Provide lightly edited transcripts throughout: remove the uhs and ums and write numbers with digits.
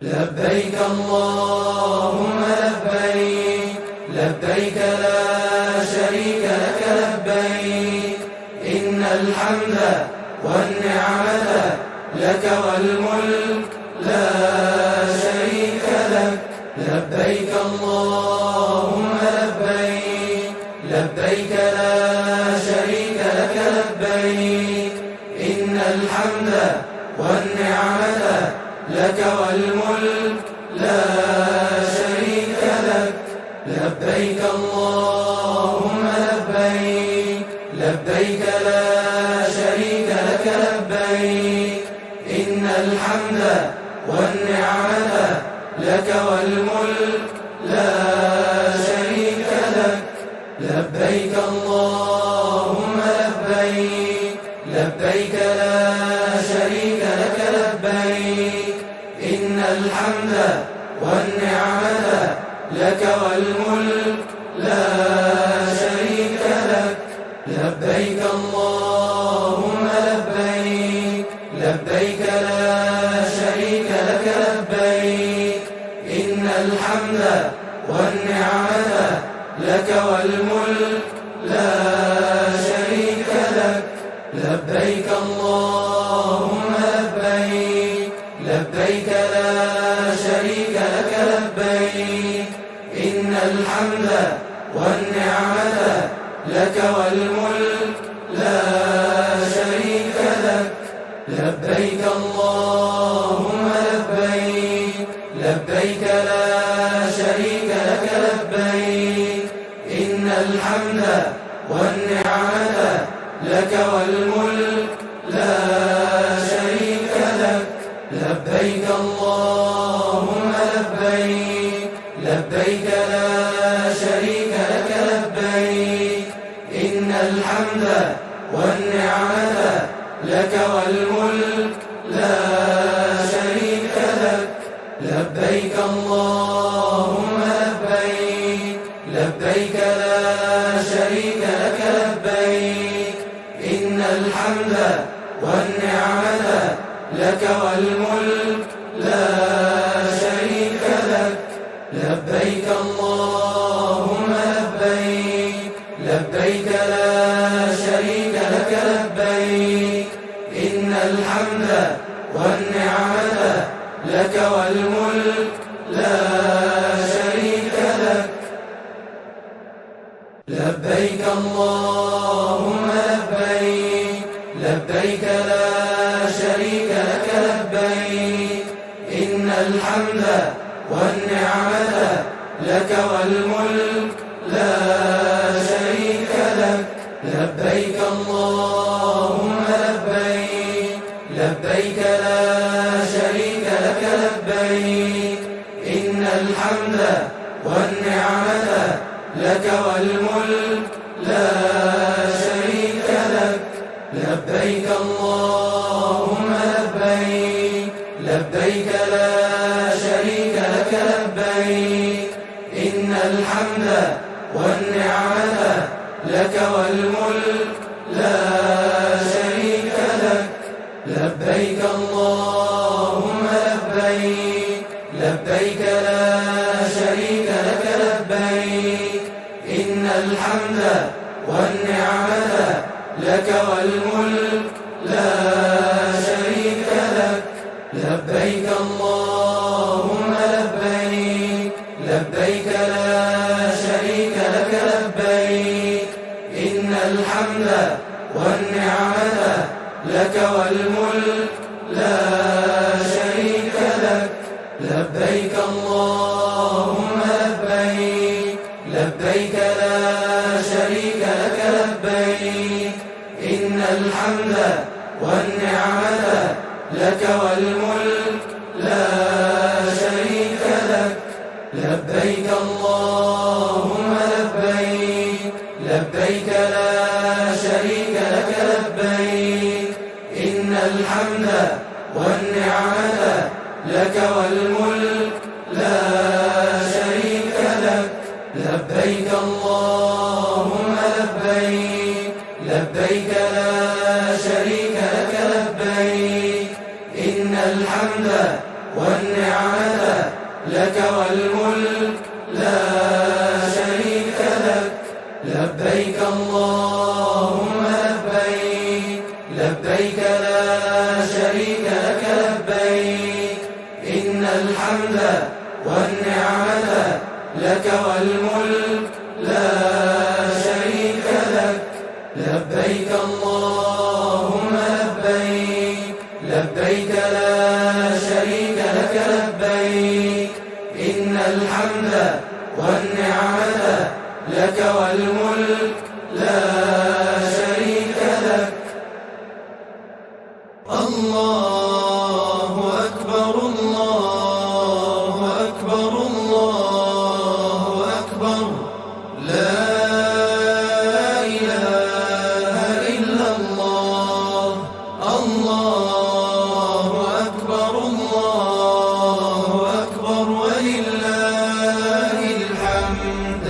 لبيك اللهم لبيك، لبيك لا شريك لك لبيك، إن الحمد والنعمة لك والملك لا شريك لك. لبيك اللهم لبيك، لبيك لا شريك لك لبيك، إن الحمد والنعمة لك والملك لا شريك لك. لبيك اللهم لبيك، لبيك لا شريك لك لبيك، إن الحمد والنعمة لك والملك لا شريك لك. لبيك اللهم لبيك، لبيك لا شريك لك لبيك، إن الحمد والنعمة لك والملك لا شريك لك. لبيك اللهم لبيك، لبيك لا شريك لك لبيك، إن الحمد والنعمة لك والملك لا شريك لك. لبيك اللهم لبيك، لبيك لا شريك لك لبيك، إن الحمد والنعمة لك والملك لا شريك لك. لبيك اللهم لبيك، لبيك لا شريك لك لبيك، إن الحمد والنعمة لك والملك لا شريك لك. لبيك اللهم لبيك، لبيك لا شريك لك لبيك، إن الحمد والنعمة لك والملك لا شريك لك. لبيك اللهم لبيك، لبيك لا شريك لك لبيك، إن الحمد والنعمة لك والملك لا شريك لك. لبيك اللهم لبيك، لبيك لا شريك لك لبيك، إن الحمد والنعمة لك والملك لا شريك لك. لبيك اللهم لبيك، لبيك لا شريك لك لبيك، إن الحمد والنعمة لك والملك لا شريك لك. لبيك اللهم لبيك، لبيك لا شريك لك لبيك، إن الحمد والنعمة لك والملك لا شريك لك. لبيك اللهم لبيك، لبيك لا شريك لك لبيك، إن الحمد والنعمة لك والملك لا شريك لك. لبيك اللهم لبيك، لبيك لا شريك لك لبيك، إن الحمد والنعمة لك والملك لا شريك لك. لبيك اللهم لبيك، لبيك لا شريك لك لبيك، إن الحمد والنعمة لك والملك لا شريك لك. لبيك اللهم لبيك، لبيك لا شريك لك لبيك، إن الحمد والنعمة لك والملك لا شريك لك. لبيك اللهم لبيك، لبيك لا شريك لك لبيك، إن الحمد والنعمة لك والملك لا شريك لك. لبيك اللهم لبيك، لبيك لا شريك لك لبيك، إن الحمد والنعمة لك والملك لا شريك لك لبيك اللهم لبيك لبيك لا شريك لك لبيك إن الحمد والنعمة لك والملك لا شريك لك لبيك اللهم لبيك لبيك لا شريك لك لبيك إن الحمد والنعمة لك والملك لا شريك لك الله أكبر الله أكبر الله أكبر لا إله إلا الله الله أكبر ولله الحمد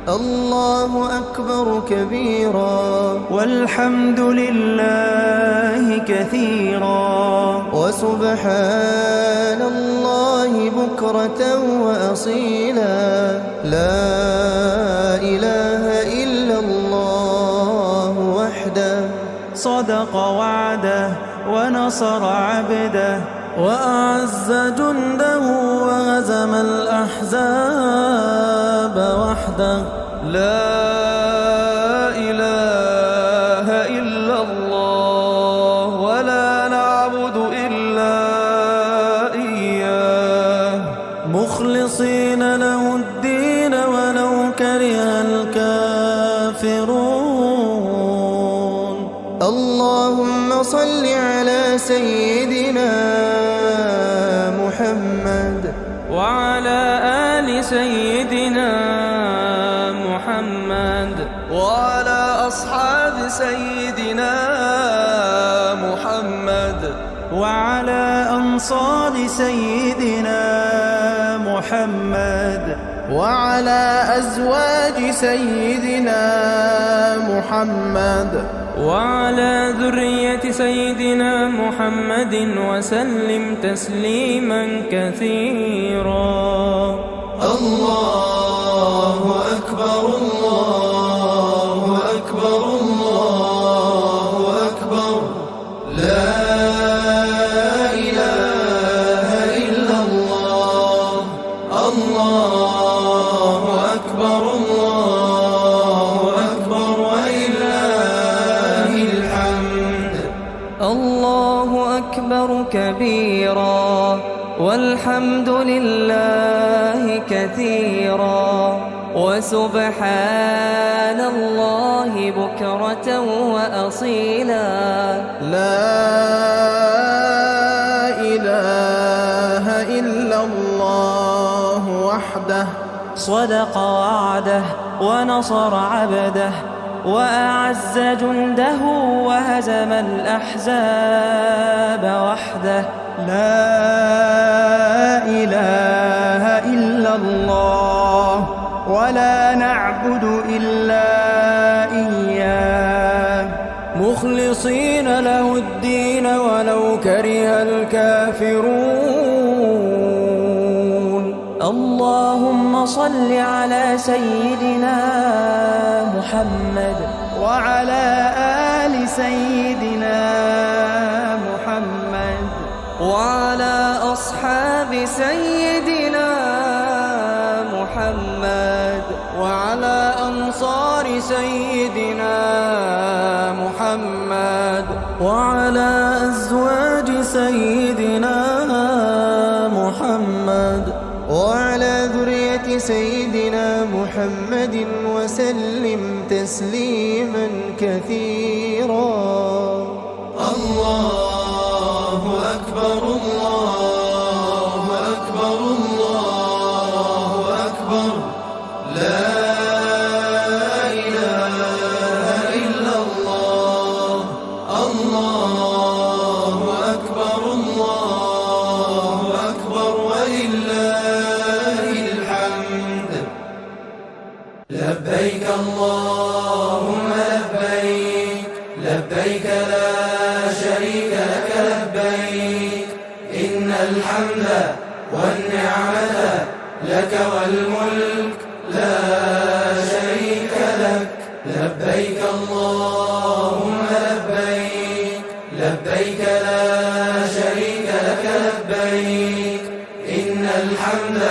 الله أكبر كبيرا والحمد لله كثيرا وسبحان الله بكرة وأصيلا لا إله إلا الله وحده صدق وعده ونصر عبده وأعز جنده وهزم الأحزاب وحده لا إله إلا الله ولا نعبد إلا إياه مخلصين له الدين ولو كره الكافرون اللهم صل على سيدنا محمد وعلى آل سيدنا محمد وعلى أصحاب سيدنا محمد وعلى أنصار سيدنا محمد وعلى أزواج سيدنا محمد وعلى ذرية سيدنا محمد وسلم تسليما كثيرا الله أكبر الله أكبر الله أكبر لا إله إلا الله الله أكبر ولله الحمد الله أكبر كبيرا والحمد لله كثيرا وسبحان الله بكرة وأصيلا لا إله إلا الله وحده صدق وعده ونصر عبده وأعز جنده وهزم الأحزاب وحده لا إله إلا الله ولا نعبد إلا إياه مخلصين له الدين ولو كره الكافرون اللهم صل على سيدنا محمد وعلى آل سيدنا محمد وعلى أصحاب سيدنا محمد وعلى أنصار سيدنا محمد وعلى أزواج سيدنا محمد وعلى ذرية سيدنا محمد وسلم تسليما كثيرا الله أكبر الله أكبر الله أكبر لا إله إلا الله الله أكبر ولله الحمد لبيك اللهم لبيك لبيك لا شريك لك لبيك إن الحمد والنعمة لك والملك لا شريك لك. لبيك اللهم لبيك، لبيك لا شريك لك لبيك، إن الحمد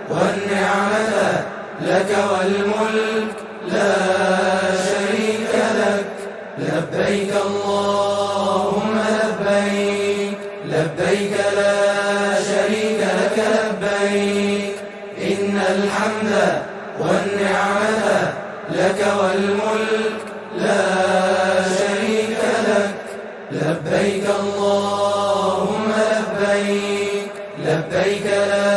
والنعمة لك والملك لا شريك لك. لبيك اللهم لبيك، لبيك لا شريك لك لبيك، إن الحمد والنعمة لك والملك لا شريك لك. لبيك اللهم لبيك، لبيك لا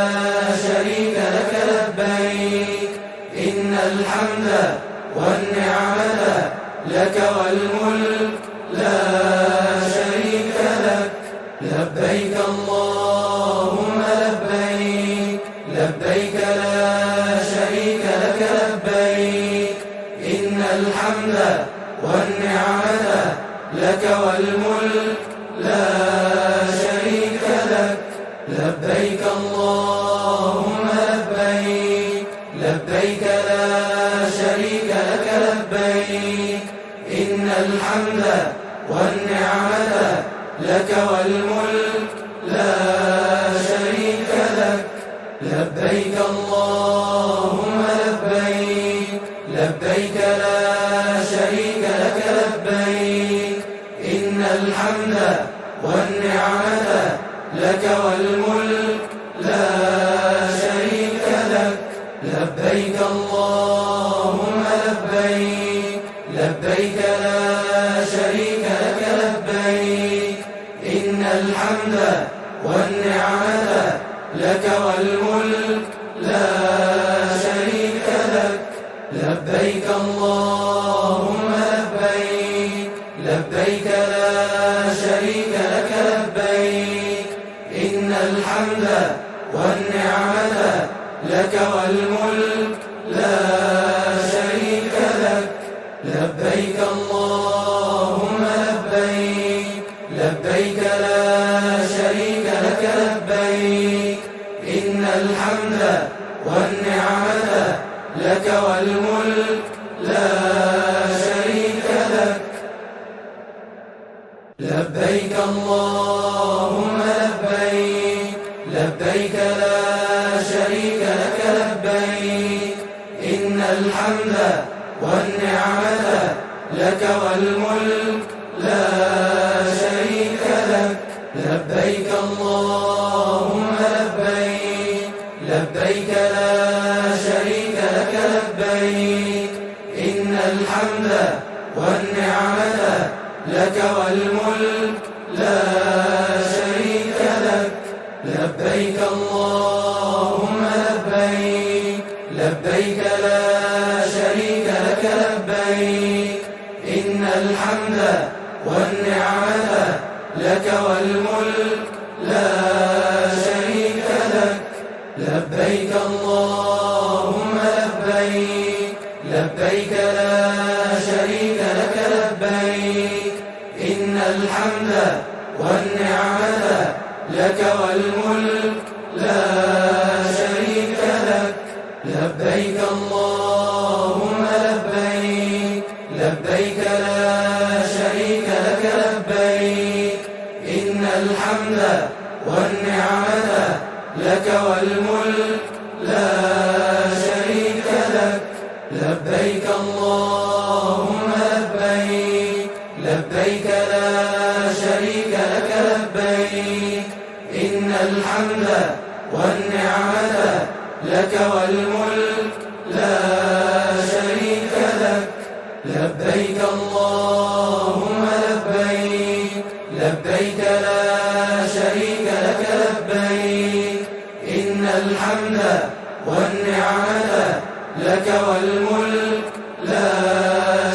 شريك لك لبيك، إن الحمد والنعمة لك والملك لا شريك لك. لبيك اللهم لبيك، لبيك لا شريك لك لبيك، إن الحمد والنعمة لك والملك لا شريك لك. لبيك اللهم لبيك، لبيك لا شريك لك لبيك، إن الحمد والنعمة لك والملك لا شريك لك. لبيك اللهم لبيك، لبيك لا شريك لك لبيك، إن الحمد والنعمة لك والملك لا شريك لك. لبيك اللهم لبيك، لبيك لا شريك لك لبيك، إن الحمد والنعمة لك والملك لا شريك لك. لبيك اللهم لبيك، لبيك لا شريك لك لبيك، إن الحمد والنعمة لك والملك لا شريك لك. لبيك اللهم لبيك، لبيك لا شريك لك لبيك، إن الحمد والنعمة لك والملك لا شريك لك. لبيك اللهم لبيك، لبيك لا شريك لك لبيك، إن الحمد والنعمة لك والملك لا شريك لك. لبيك اللهم لبيك، لبيك لا شريك لك لبيك، إن الحمد والنعمة لك والملك لا شريك لك. لبيك اللهم لبيك، لبيك لا شريك لك لبيك، إن الحمد والنعمة لك والملك لا شريك لك. لبيك اللهم لبيك، لبيك لا شريك لك لبيك، إن الحمد والنعمة لك والملك لا شريك لك. لبيك اللهم لبيك، لبيك لا شريك لك لبيك، إن الحمد والنعمة لك والملك لا شريك لك. لبيك اللهم لبيك، لبيك لا شريك لك لبيك، إن الحمد والنعمة لك والملك لا شريك لك. لبيك اللهم لبيك، لبيك لا شريك لك لبيك، إن الحمد والنعمة لك والملك لا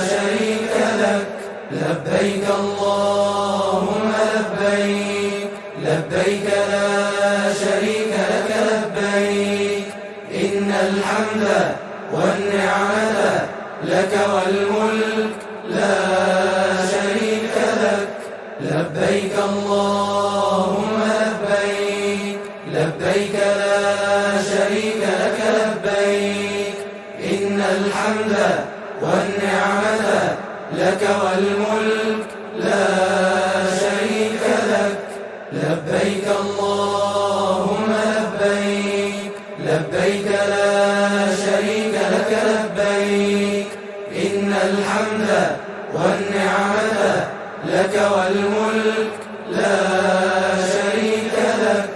شريك لك. لبيك اللهم لبيك، لبيك لا شريك لك لبيك، إن الحمد والنعمة لك والملك لا شريك لك. لبيك اللهم لبيك، لبيك لا شريك لك لبيك إن الحمد والنعمة لك والملك لا شريك لك لبيك اللهم لبيك لبيك لا شريك لك لبيك إن الحمد والنعمة لك والملك لا شريك لك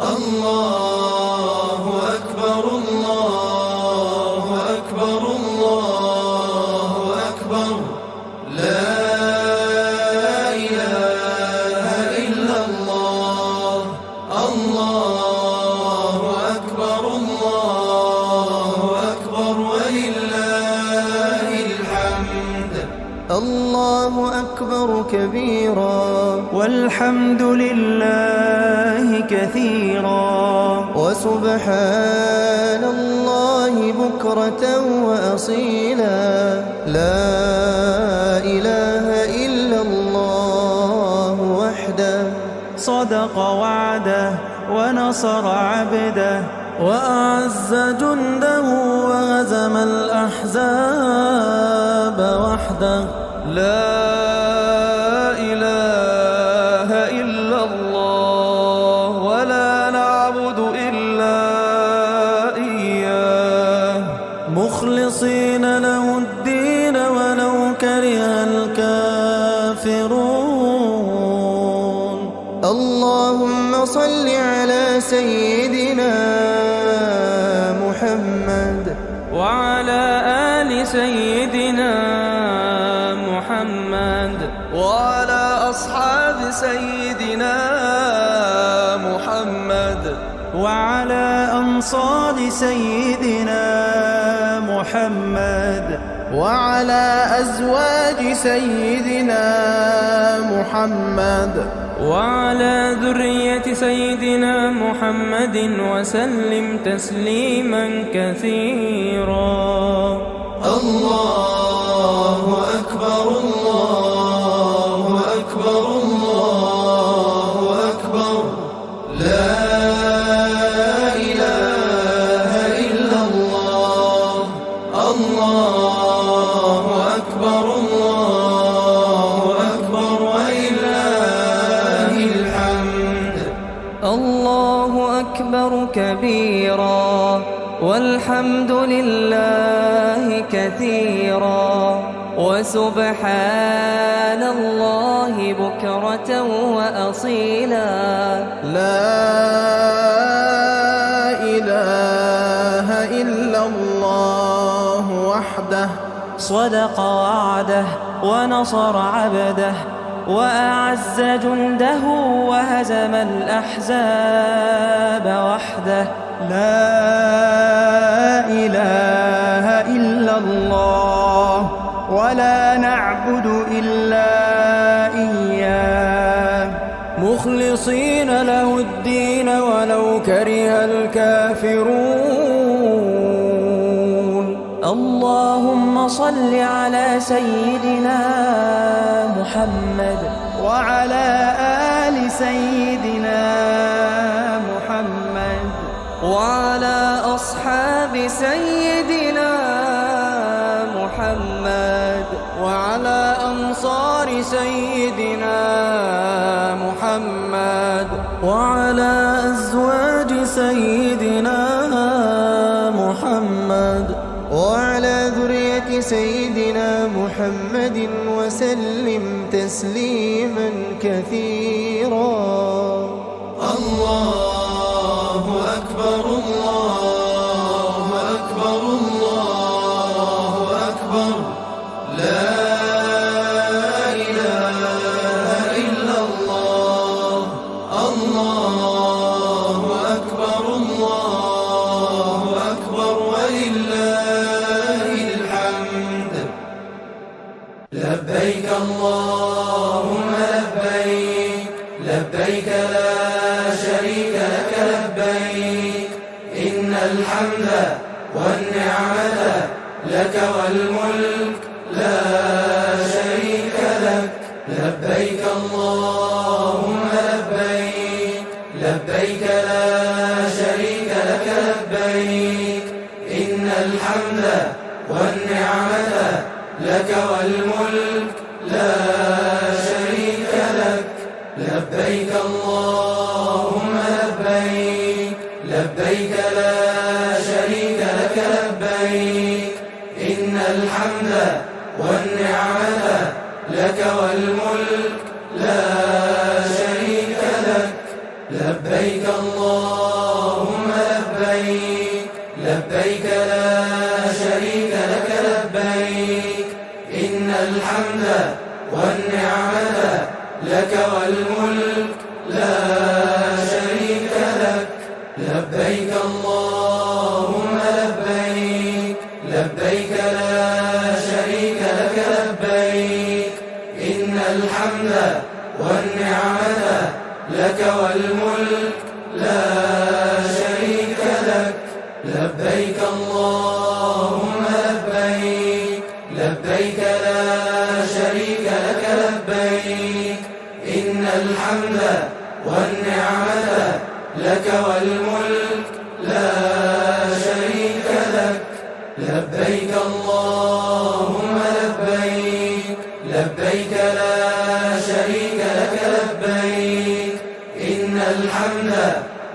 الله أكبر الله أكبر الله أكبر لا إله إلا الله الله أكبر ولله الحمد الله أكبر كبيرا والحمد لله كثيرا وسبحان الله بكرة وأصيلا لا إله إلا الله وحده صدق وعده ونصر عبده وأعز جنده وهزم الأحزاب وحده لا إله إلا الله ولا نعبد إلا إياه مخلصين له الدين ولو كره الكافرون اللهم صل على سيدنا محمد وعلى آل سيدنا محمد وعلى أصحاب سيدنا محمد وعلى أنصار سيدنا محمد وعلى أزواج سيدنا محمد وعلى ذرية سيدنا محمد وسلم تسليما كثيرا الله أكبر الله أكبر الله أكبر لا إله إلا الله الله أكبر ولله الحمد الله أكبر كبيرا والحمد لله كثيرا وسبحان الله بكرة وأصيلا لا إله إلا الله وحده صدق وعده ونصر عبده وأعز جنده وهزم الأحزاب وحده لا إله إلا الله ولا نعبد إلا إياه مخلصين له الدين ولو كره الكافرون اللهم صل على سيدنا محمد وعلى آل سيدنا محمد وعلى أصحاب سيدنا محمد وعلى أنصار سيدنا محمد وعلى أزواج سيدنا محمد وعلى ذرية سيدنا محمد وسلم تسليما كثيرا الله أكبر الله أكبر الله أكبر لا إله إلا الله الله أكبر ولله الحمد لبيك اللهم لبيك لبيك لا شريك لك لبيك إن الحمد والنعمة لك والملك لا شريك لك لبيك اللهم لبيك لبيك لا شريك لك لبيك إن الحمد والنعمة لك والملك لا شريك لك لبيك اللهم لبيك لبيك لا شريك لك لبيك إن الحمد والنعمة لك والملك لا شريك لك لبيك اللهم لبيك لبيك لا شريك لك لبيك إن الحمد والنعمة لك والملك لا شريك لك لبيك اللهم لبيك لبيك لا شريك لك لبيك إن الحمد والنعمة لك والملك لا شريك لك لبيك اللهم لبيك لبيك لا شريك لك لبيك إن الحمد والنعمة لك والملك لا شريك لك لبيك اللهم لبيك لبيك لا شريك لك لبيك إن الحمد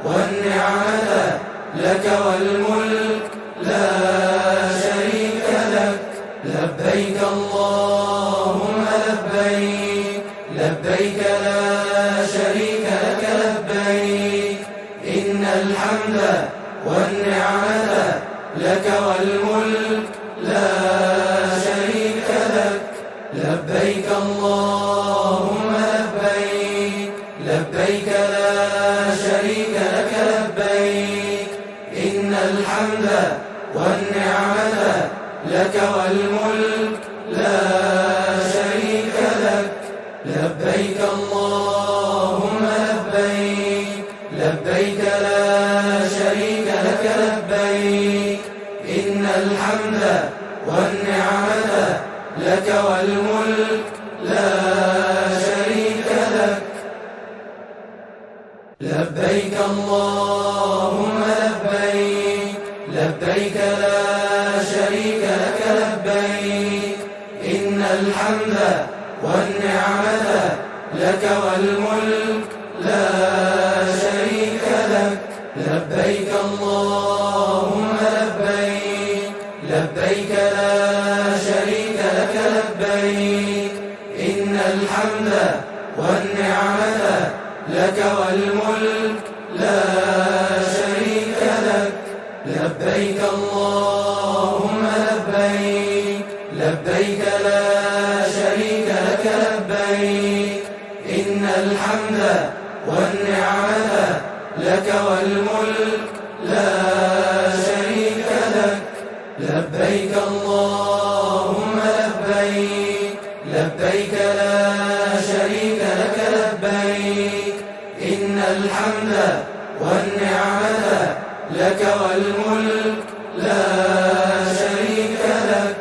والنعمة لك والملك لا شريك لك لبيك اللهم لبيك لبيك لا شريك لك لبيك إن الحمد والنعمة لك والملك لا شريك لك لبيك اللهم لبيك لبيك لا شريك لك لبيك إن الحمد والنعمة لك والملك لا شريك لك لبيك اللهم لبيك لبيك لا شريك لك لبيك إن الحمد والنعمة لك والملك لا شريك لك لبيك اللهم لبيك لبيك لا شريك لك لبيك إن الحمد والنعمة لك والملك لا شريك لك لبيك اللهم لبيك لبيك لا شريك لك لبيك إن الحمد والنعمة لك والملك لا شريك لك لبيك اللهم لبيك لبيك لا شريك لك لبيك إن الحمد والنعمة لك والملك لا شريك لك لبيك اللهم لبيك لبيك لا شريك لك لبيك إن الحمد والنعمة لك والملك لا شريك لك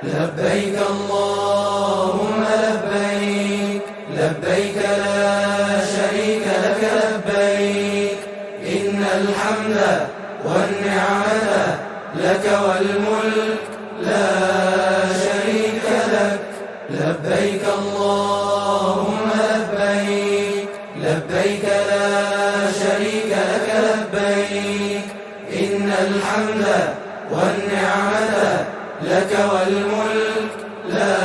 لبيك اللهم لبيك لبيك لا شريك لك لبيك إن الحمد والنعمة لك والملك لا شريك لك لبيك اللهم لبيك لبيك لا شريك لك لبيك إن الحمد والنعمة لك والملك لا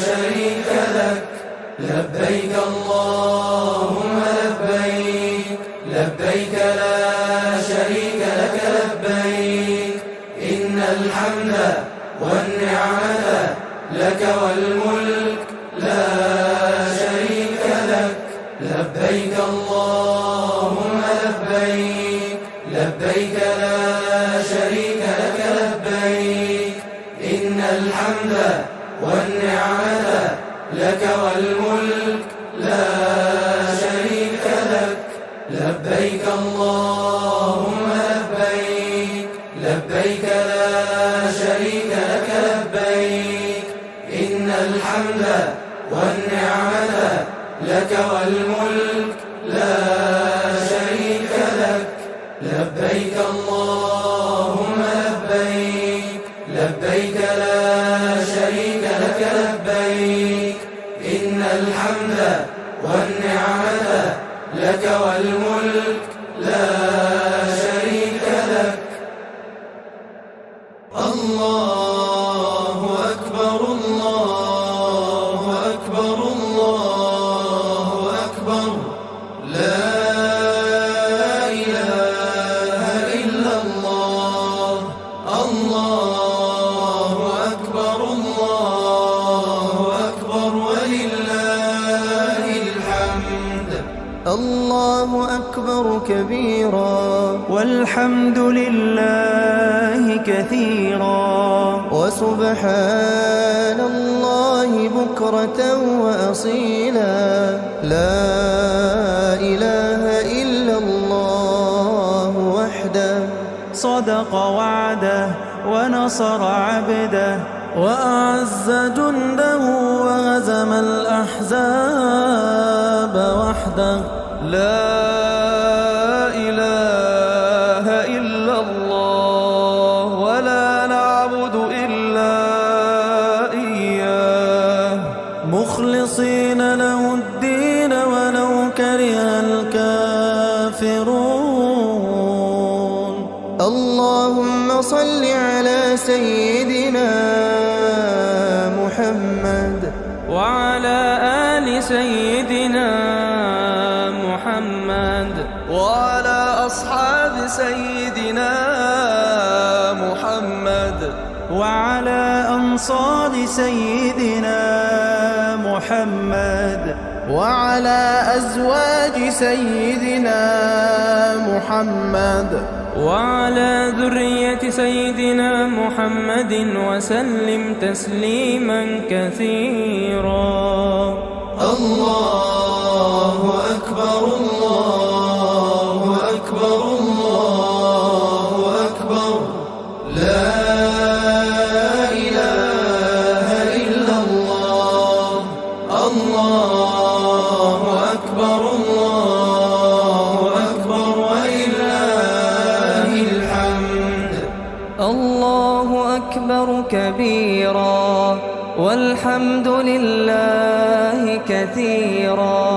شريك لك لبيك اللهم لبيك لبيك لا شريك لك لبيك إن الحمد والنعمة لك والملك لا شريك لك لبيك اللهم لبيك لبيك لا شريك لك لبيك إن الحمد والنعمة لك والملك لا شريك لك لبيك اللهم لبيك لبيك لا شريك لك لبيك إن الحمد والنعمة لك والملك لا شريك لك لبيك اللهم لبيك لبيك لا شريك لك لبيك إن الحمد والنعمة لك والملك لا شريك لك. الله أكبر الله أكبر الله أكبر لا إله إلا الله. الله أكبر ولله الحمد. الله أكبر كبيرا والحمد لله كثيرا وسبحان الله بكرة وأصيلا لا إله إلا الله وحده صدق وعده ونصر عبده وأعز جنده وهزم الأحزاب وحده لا إله إلا الله ولا نعبد إلا إياه مخلصين له الدين ولو كره الكافرون. اللهم صل على سيدنا محمد وعلى آل سيدنا محمد وعلى أصحاب سيدنا محمد وعلى أنصار سيدنا محمد وعلى أزواج سيدنا محمد وعلى ذرية سيدنا محمد وسلم تسليما كثيرا. الله أكبر الله أكبر الله أكبر لا إله إلا الله. الله أكبر ولله الحمد. الله أكبر كبيرا والحمد لله كثيرا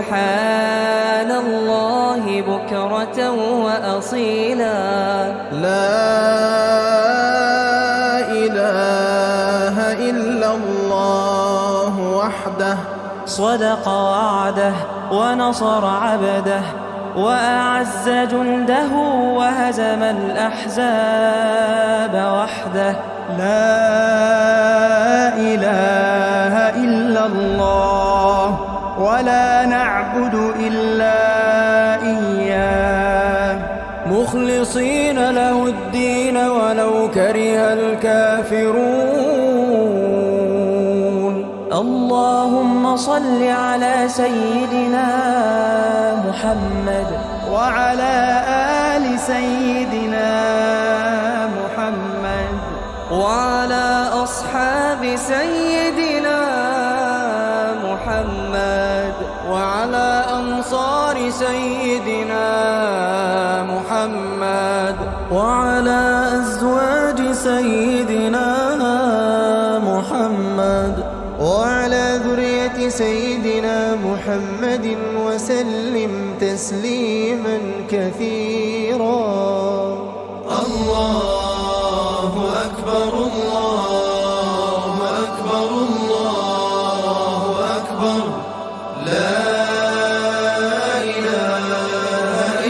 وسبحان الله بكرة وأصيلا لا إله إلا الله وحده صدق وعده ونصر عبده وأعز جنده وهزم الأحزاب وحده لا إله إلا الله ولا نعبد إلا إياه مخلصين له الدين ولو كره الكافرون. اللهم صل على سيدنا محمد وعلى آل سيدنا محمد وعلى أصحاب سيدنا محمد وعلى أنصار سيدنا محمد وعلى أزواج سيدنا محمد وعلى ذرية سيدنا محمد وسلم تسليما كثيرا. الله أكبر الله أكبر الله أكبر لا إله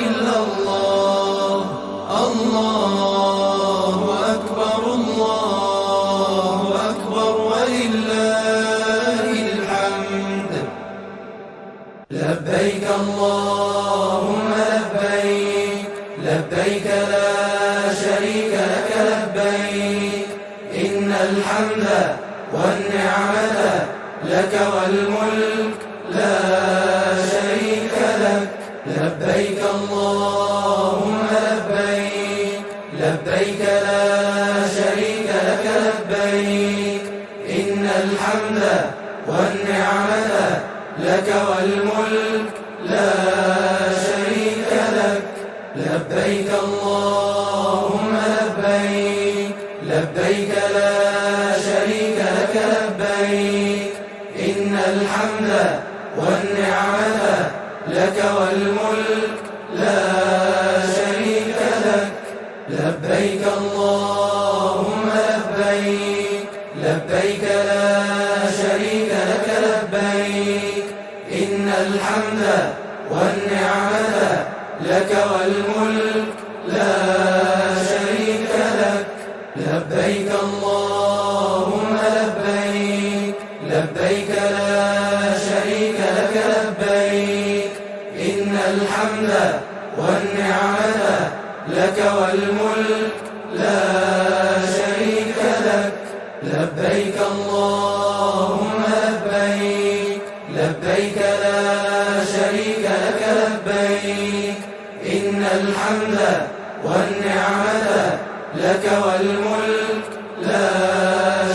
إلا الله. الله أكبر ولله الحمد. لبيك اللهم لبيك لبيك لا شريك لك لبيك إن الحمد والنعمة لك والملك لا شريك لك. لبيك اللهم لبيك لبيك لا شريك لك لبيك إن الحمد والنعمة لك والملك لا شريك لك. لبيك اللهم لبيك لبيك لا شريك لك لبيك إن الحمد والنعمة لك والملك لا شريك لك لبيك اللهم لبيك لبيك لا شريك لك لبيك إن الحمد والنعمة لك والملك لا شريك لك لبيك اللهم لبيك لبيك لا شريك لك لبيك إن الحمد والنعمة لك والملك لا شريك لك لبيك اللهم لبيك لبيك لا شريك لك لبيك إن الحمد والنعمة لك والملك لا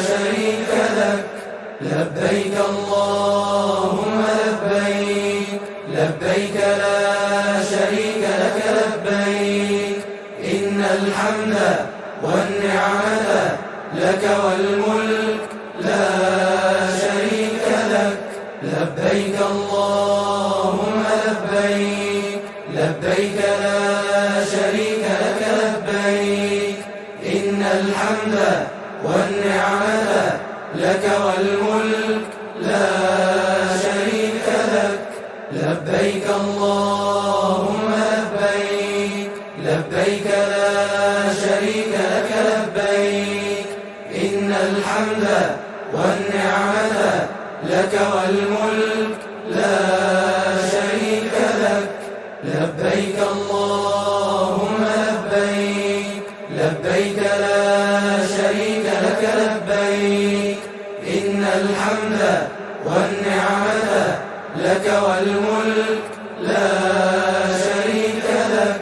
شريك لك لبيك اللهم لبيك لبيك لا شريك لك لبيك إن الحمد والنعمة لك والملك لا شريك لك لبيك اللهم لبيك لبيك لا شريك لك لبيك إن الحمد والنعمة لك والملك لا شريك لك لبيك اللهم لبيك لبيك لا شريك لك لبيك إن الحمد والنعمة لك والملك لا شريك لك لبيك اللهم لبيك لبيك لا شريك لك لبيك إن الحمد والنعمة لك والملك لا شريك لك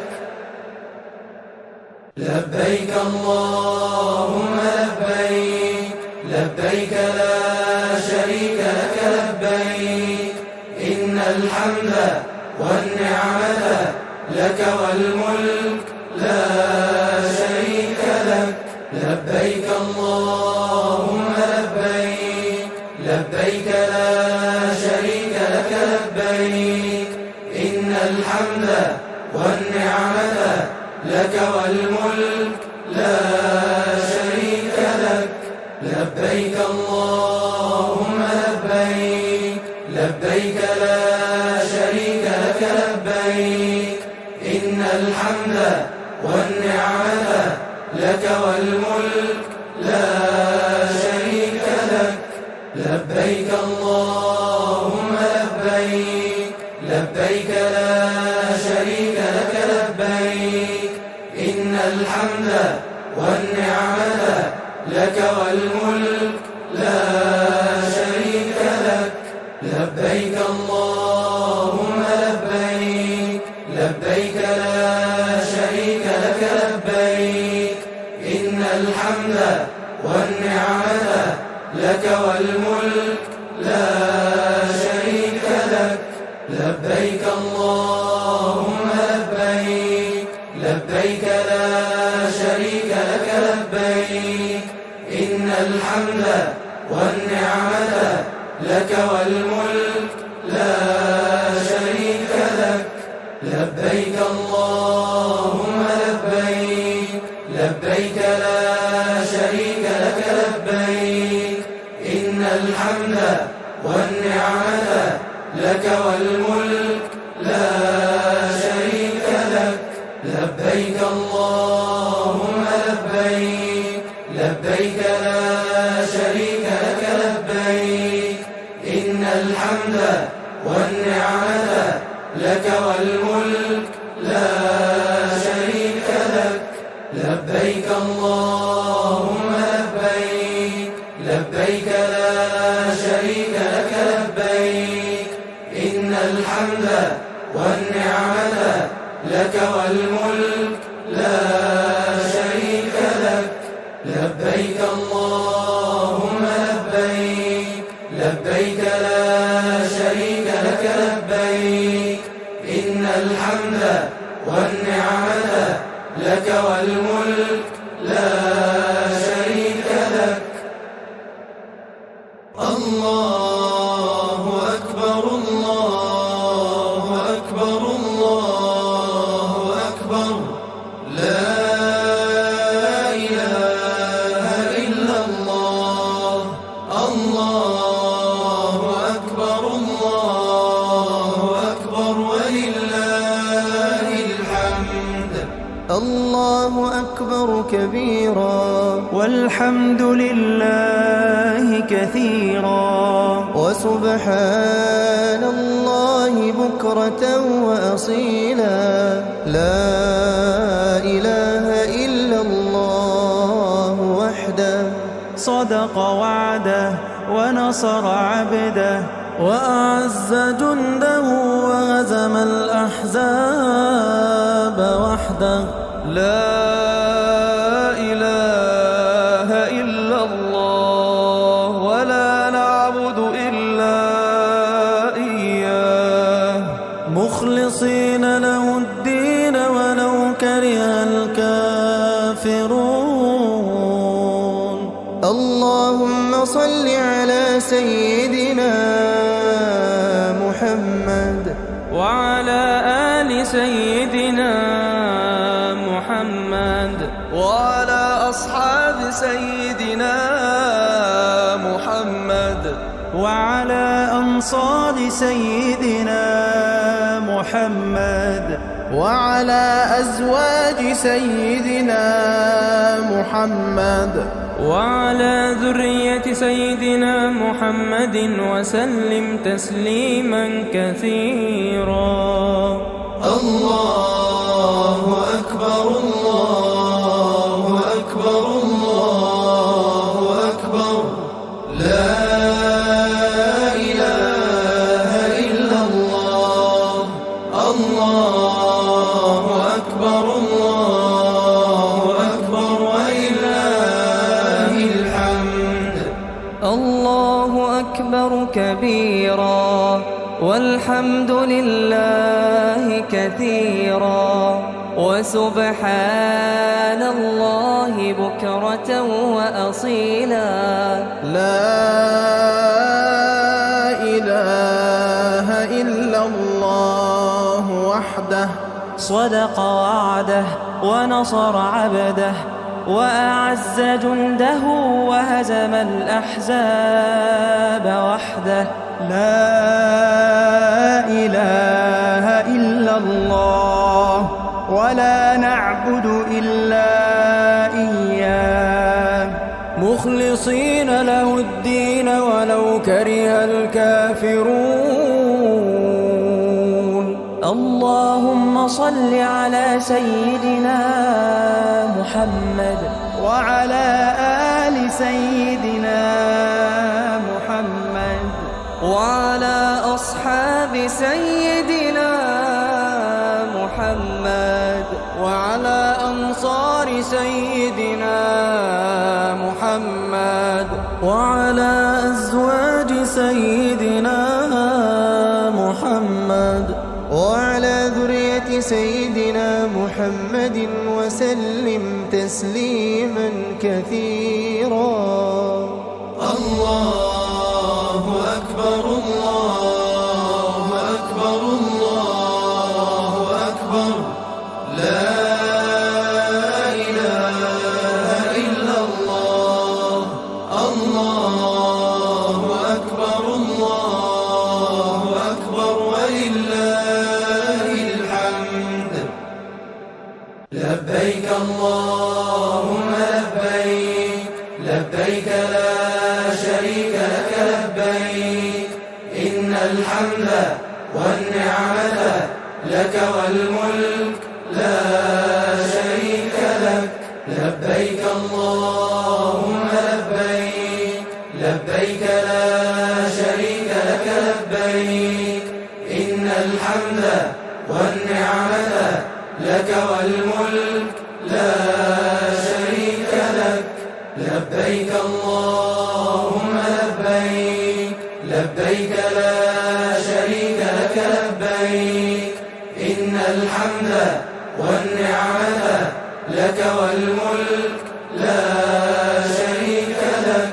لبيك اللهم لبيك لبيك لا شريك لك لبيك إن الحمد والنعمة لك والملك لا شريك لك لبيك اللهم لبيك لبيك لا شريك لك لبيك إن الحمد والنعمة لك والملك لا شريك لك لبيك اللهم لبيك لبيك لا شريك لك لبيك إن الحمد والنعمة لك والملك لا شريك لك لبيك اللهم لبيك لبيك لا شريك لك لبيك إن الحمد والنعمة لك والملك لا شريك لك لبيك اللهم لبيك لبيك لا شريك لك لبيك إن الحمد والنعمة لك والملك لا شريك لك لبيك اللهم لبيك لبيك لا شريك لك لبيك إن الحمد والنعمة لك والملك لا شريك لك لبيك اللهم لبيك لبيك لا شريك لك لبيك إن الحمد والنعمة لك والملك لا شريك لك لبيك اللهم لبيك لبيك لا شريك لك لبيك إن الحمد والنعمة لك والملك لا شريك لك لبيك اللهم لبيك لبيك لا شريك لك لبيك إن الحمد والنعمة لك والملك لا شريك لك لبيك اللهم لبيك لبيك لا شريك لك لبيك إن الحمد والنعمة لك والملك لا شريك لك. الله أكبر الله أكبر الله أكبر لا إله إلا الله. الله أكبر ولله الحمد. الله أكبر كبيرا والحمد لله كثيرا وسبحان الله بكرة وأصيلا. لا إله إلا الله وحده صدق وعده ونصر عبده وأعز جنده وهزم الأحزاب وحده. لا إله إلا الله ولا نعبد إلا إياه مخلصين له الدين ولو كره الكافرون. اللهم صل على سيدنا محمد وعلى آل سيدنا محمد وعلى أصحاب سيدنا محمد وعلى أنصار سيدنا محمد وعلى أزواج سيدنا محمد وعلى ذرية سيدنا محمد وسلم تسليما كثيرا. الله أكبر الله أكبر الله أكبر لا إله إلا الله. الله أكبر ولله الحمد. الله أكبر كبيرا والحمد لله كثيرا وسبحان الله بكرة وأصيلا. لا إله إلا الله وحده صدق وعده ونصر عبده وأعز جنده وهزم الأحزاب وحده. لا إله إلا الله ولا نعبد إلا إياه مخلصين له الدين ولو كره الكافرون. اللهم صل على سيدنا محمد وعلى آل سيدنا محمد وعلى أصحاب سيدنا محمد وعلى أنصار سيدنا محمد وعلى أزواج سيدنا محمد وعلى ذرية سيدنا محمد وسلم تسليما كثيرا. الله أكبر الله أكبر الله أكبر لا إله إلا الله. الله أكبر ولله الحمد. لبيك اللهم لبيك لبيك لا شريك لك لبيك إن الحمد والنعمة لك والملك لا شريك لك. لبيك اللهم لبيك لبيك لا شريك لك لبيك إن الحمد والنعمة لك والملك لا شريك لك. لبيك اللهم لبيك لبيك لا شريك لك لبيك إن الحمد والنعمة لك والملك لا شريك لك.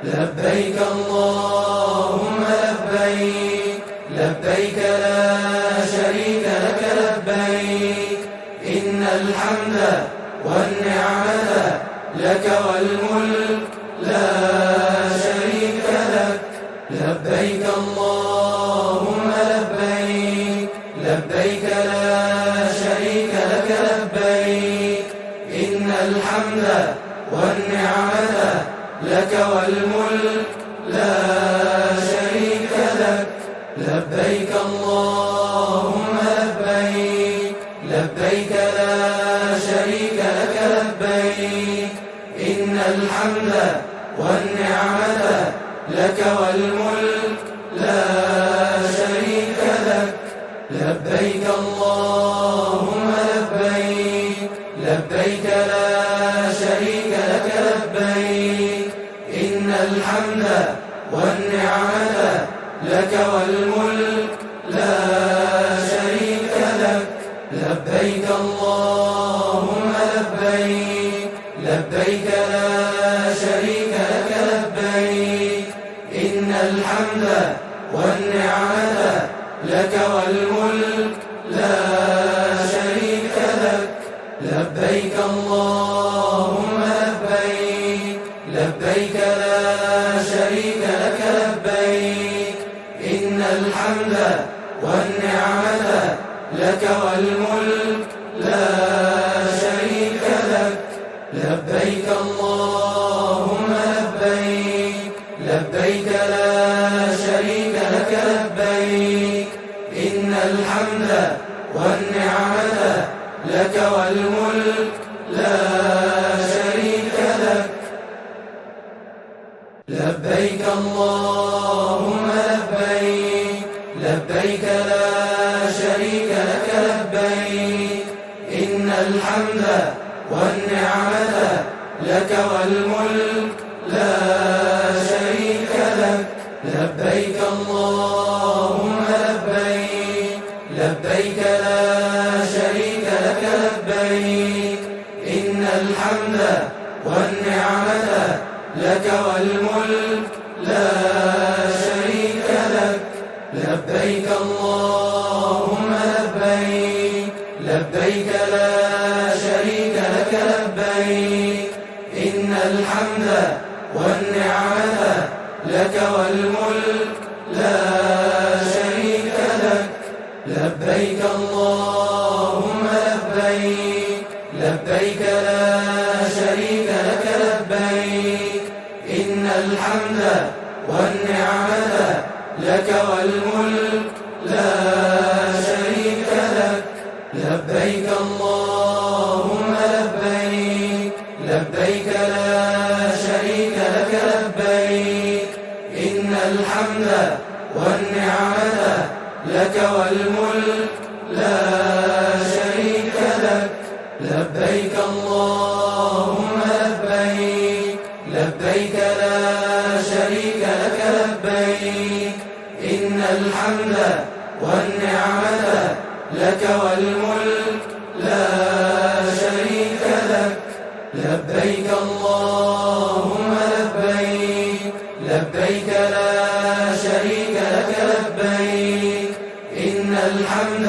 لبيك اللهم لبيك، لبيك لا شريك لك لبيك، إن الحمد والنعمة لك والملك لا شريك لك. لبيك اللهم لبيك، لبيك لا شريك لك لبيك، إن الحمد والنعمة لك والملك لا شريك لك. لبيك اللهم لبيك، لبيك لا شريك لك لبيك، إن الحمد والنعمة لك والملك لا شريك لك. لبيك اللهم لبيك، لبيك لا شريك لك لبيك، إن الحمد والنعمة لك والملك لا شريك لك. لبيك اللهم لبيك، لبيك لا شريك لك لبيك، إن الحمد والنعمة لك والملك لا شريك لك. لبيك اللهم لبيك، لبيك لا شريك لك لبيك، إن الحمد والنعمة لك والملك لا شريك لك. لبيك اللهم لبيك، لبيك لا شريك لك لبيك، إن الحمد والنعمة لك والملك لا شريك لك. لبيك اللهم لبيك، لبيك لا شريك لك لبيك، إن الحمد والنعمة لك والملك لا شريك لك. لبيك اللهم لبيك، لبيك لا شريك لك لبيك، إن الحمد والنعمة لك والملك لا شريك لك. لبيك اللهم لبيك، لبيك لا شريك لك لبيك، إن الحمد والنعمة لك والملك لا شريك لك. لبيك اللهم لبيك، لبيك لا شريك لك لبيك، إن الحمد والنعمة لك والملك لا شريك لك. لبيك اللهم لبيك، لبيك لا شريك لك لبيك، إن الحمد والنعمة لك والملك لا شريك لك. لبيك اللهم لبيك، لبيك لا شريك لك لبيك، إن الحمد والنعمة لك والملك لا شريك لك. لبيك اللهم لبيك، لبيك لا شريك لك لبيك، إن الحمد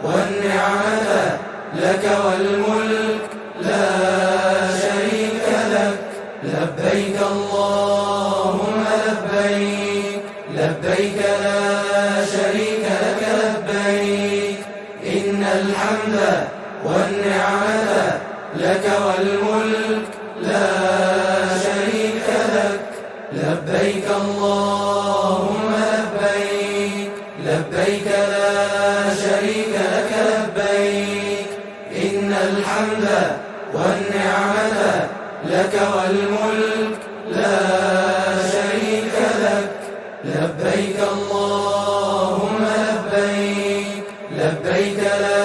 والنعمة لك والملك لا شريك لك. لبيك اللهم لبيك، لبيك لا شريك لك لبيك، إن الحمد والنعمة لك والملك لا شريك لك. لبيك اللهم لبيك، لبيك لا شريك لك لبيك، إن الحمد والنعمة لك والملك لا شريك لك. لبيك اللهم لبيك، لبيك لا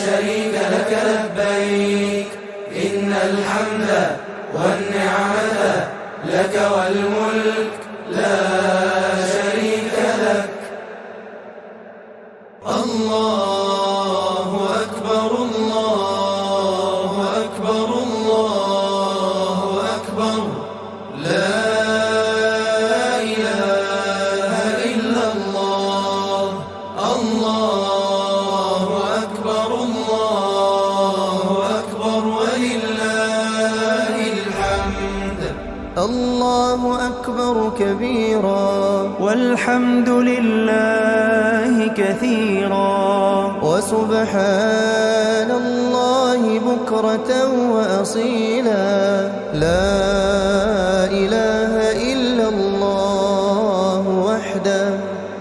شريك لك لبيك، إن الحمد والنعمة لك والملك لا شريك لك. الله أكبر الله الله أكبر كبيرا والحمد لله كثيرا وسبحان الله بكرة وأصيلا لا إله إلا الله وحده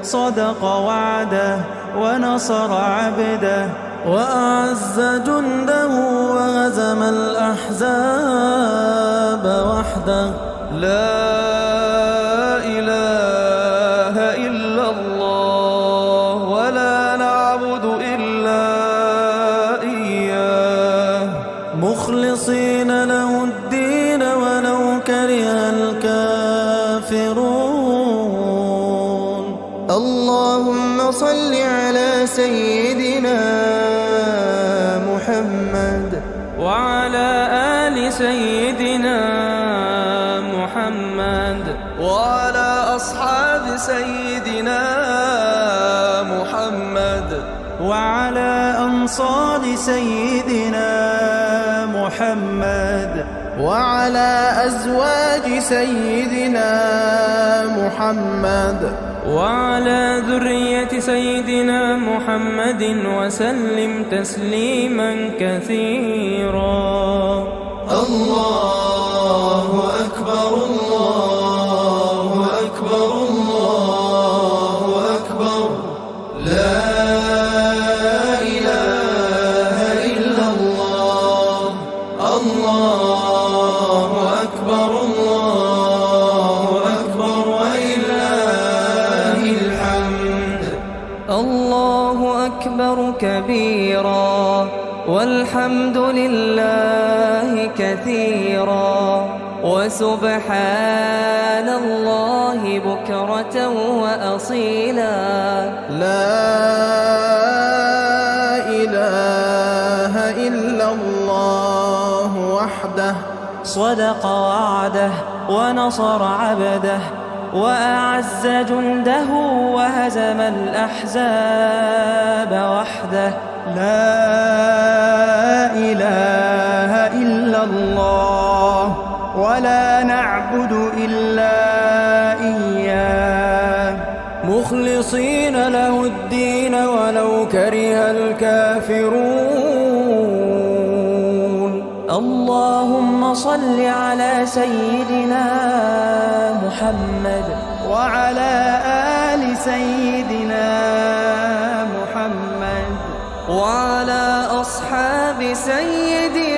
صدق وعده ونصر عبده وأعز جنده وهزم الأحزاب وحده لا إله إلا الله ولا نعبد إلا إياه مخلصين له الدين ولو كره الكافرون اللهم صل على سيدنا محمد وعلى آل سيدنا محمد وعلى أصحاب سيدنا محمد وعلى أنصار سيدنا محمد وعلى أزواج سيدنا محمد وعلى ذرية سيدنا محمد وسلم تسليما كثيرا الله أكبر الله أكبر الله أكبر لا إله إلا الله الله أكبر الله أكبر ولله الحمد الله أكبر كبيرا والحمد لله كثيرا وسبحان الله بكرة وأصيلا لا إله إلا الله وحده صدق وعده ونصر عبده وأعز جنده وهزم الأحزاب وحده لا إله إلا الله ولا نعبد إلا إياه مخلصين له الدين ولو كره الكافرون اللهم صل على سيدنا محمد وعلى آل سيدنا محمد وعلى أصحاب سيدنا